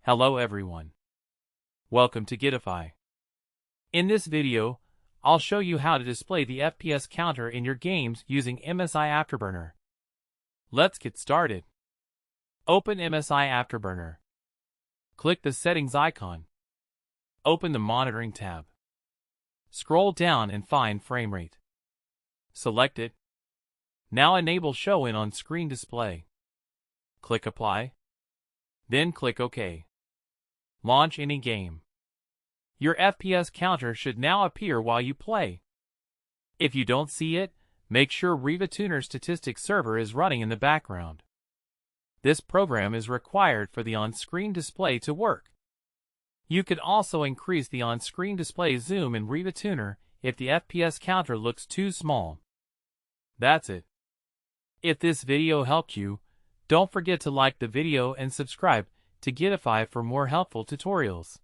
Hello everyone. Welcome to Guidify. In this video, I'll show you how to display the FPS counter in your games using MSI Afterburner. Let's get started. Open MSI Afterburner. Click the Settings icon. Open the Monitoring tab. Scroll down and find Frame Rate. Select it. Now enable Show in on-screen display. Click Apply. Then click OK. Launch any game. Your FPS counter should now appear while you play. If you don't see it, make sure Riva Tuner Statistics server is running in the background. This program is required for the on-screen display to work. You could also increase the on-screen display zoom in Riva Tuner if the FPS counter looks too small. That's it. If this video helped you, don't forget to like the video and subscribe to Guidify for more helpful tutorials.